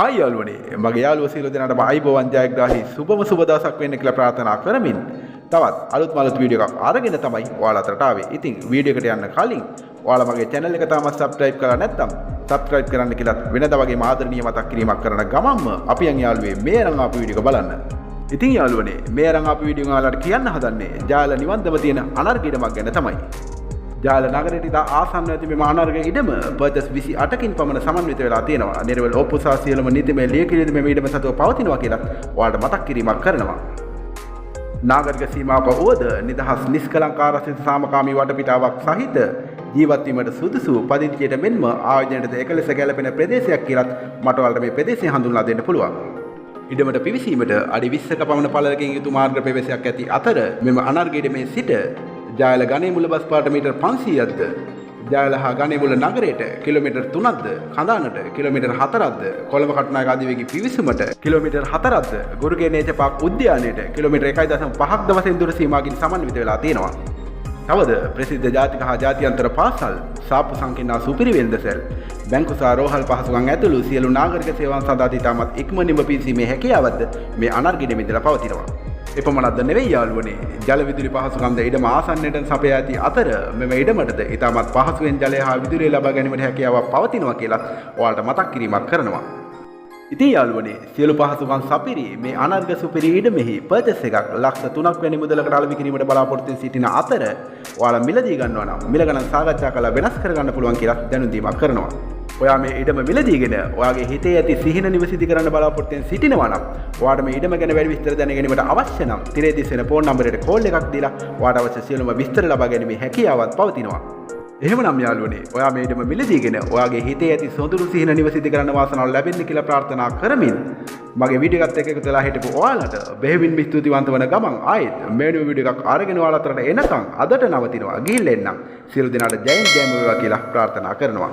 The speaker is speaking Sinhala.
හායි යාළුවනේ මගේ යාළුවෝ සියලු දෙනාටම අයිබෝවන් ජයග්‍රාහී සුබම සුබ දවසක් වෙන්න කියලා ප්‍රාර්ථනා කරමින් තවත් අලුත් වීඩියෝ එකක් අරගෙන තමයි ඔයාලා අතරට ආවේ. ඉතින් වීඩියෝ එකට යන්න කලින් ඔයාලා මගේ channel එක තාමත් subscribe කරලා නැත්නම් subscribe කරන්න කියලා වෙනදා වගේ ආදරණීය මතක් කිරීමක් කරන ගමන්ම අපි යන් යාළුවේ මේ අරන් ආපු වීඩියෝ එක බලන්න. ඉතින් යාළුවනේ මේ අරන් ආපු වීඩියෝ ඔයාලට කියන්න හදන්නේ ජාල නිවන්දම තියෙන අනර්ග ඉඩමක් ගැන තමයි. ජාල නගරයට ඉතා ආසන්න ඇති මෙම අනර්ග ඉඩම පර්චස් 28කින් පමණ සමන්විත වෙලා තියෙනවා. නිර්වල ඔප්පුසා සියලුම නීතිමය ලියකිරීම මෙම ඉඩම සතුව පවතිනවා කියලා ඔයාලට මතක් කිරීමක් කරනවා. නාගරික සීමාවක වුවද නිදහස් නිෂ්කලංක ආරක්ෂිත සාමකාමී වටපිටාවක් සහිත ජීවත් වීමට සුදුසු පදිංචියට මෙන්ම ආයෝජනයට එකලෙස ගැලපෙන ප්‍රදේශයක් කියලත් මට ඔයාලට මේ ප්‍රදේශය හඳුන්වා දෙන්න පුළුවන්. ඉඩමට පිවිසීමට අඩි 20ක පමණ පළලකින් යුතු මාර්ග ප්‍රවේශයක් ඇති අතර මෙම අනර්ග ඉඩමේ සිට ජායල ගණේමුල බස් පාට මීටර් 500ක්ද ජායල හා ගණේමුල නගරයට කිලෝමීටර් 3ක්ද කඳානට කිලෝමීටර් 4ක්ද කොළඹ කටුනායක අධිවේගී පිවිසුමට කිලෝමීටර් 4ක්ද ගුරුගේ නේචර් පාක් උද්‍යානයට කිලෝමීටර් 1.5ක්ද වශයෙන් දුර සීමාවකින් සමන්විත වෙලා තියෙනවා. තවද ප්‍රසිද්ධ ජාතික හා ජාත්‍යන්තර පාසල් සාප්පු සංකීර්ණ සුපිරිවෙළඳ සෙල් බැංකු සහ රෝහල් පහසුකම් ඇතුළු සියලු නාගරික සේවාවන් සඳහා ඉතාමත් ඉක්මනින්ම පිවිසීමේ හැකියාවක්ද මේ අනර්ග ඉඩමේ ඉඳලා පවතිනවා. එපමණක්ද නෙවෙයි යාළුවනේ ජල විදුලි පහසුකම්ද ඉඩම ආසන්නයට සපයා ඇති අතර මෙම ඉඩමටද ඉතාමත් පහසුවෙන් ජලය හා විදුලිය ලබා ගැනීමට හැකියාවක් පවතිනවා කියලා ඔයාලට මතක් කිරීමක් කරනවා. ඉතින් යාළුවනේ සියලු පහසුකම් සපිරි මේ අනර්ග සුපිරි ඉඩමෙහි පර්චස් එකක් ලක්ෂ 3ක් වැනි මුදලකට අලෙවි කිරීමට බලාපොරොත්තු සිටින අතර ඔයාලා මිලදී ගන්නවා නම් මිල ගණන් සාකච්ඡා කරලා වෙනස් කරගන්න පුළුවන් කියලා දැනුම් දීමක් කරනවා. ඔයා මේ ඉඩම මිලදීගෙන ඔයාගේ හිතේ ඇති සිහින නිවසිදි කරන්න බලාපොරොත්තු සිටිනවා නම් ඔයාට මේ ඉඩම ගැන වැඩි විස්තර දැන ගැනීමට අවශ්‍ය නම් තිරේ දිස්වෙන ෆෝන් නම්බරයට කෝල් එකක් දීලා ඔයාට අවශ්‍ය සියලුම විස්තර ලබා ගැනීමේ හැකියාවක් පවතිනවා. එහෙමනම් යාළුවනේ ඔයා මේ ඉඩම මිලදීගෙන ඔයාගේ හිතේ ඇති සොඳුරු සිහින නිවසිදි කරන්න වාසනාව ලැබෙන්න කියලා ප්‍රාර්ථනා කරමින් මගේ වීඩියෝ එකත් එක්ක එකතු වෙලා හිටපු ඔයාලට බෙහෙවින්ම ස්තුතිවන්ත වන ගමන් ආයෙත් මේ වීඩියෝ එකක් අරගෙන ඔයාලා අතරට එනකන් අදට නවතිනවා. ගිහින් එන්නම්. සියලු දෙනාට ජයෙන් ජයම වේවා කියලා ප්‍රාර්ථනා කරනවා.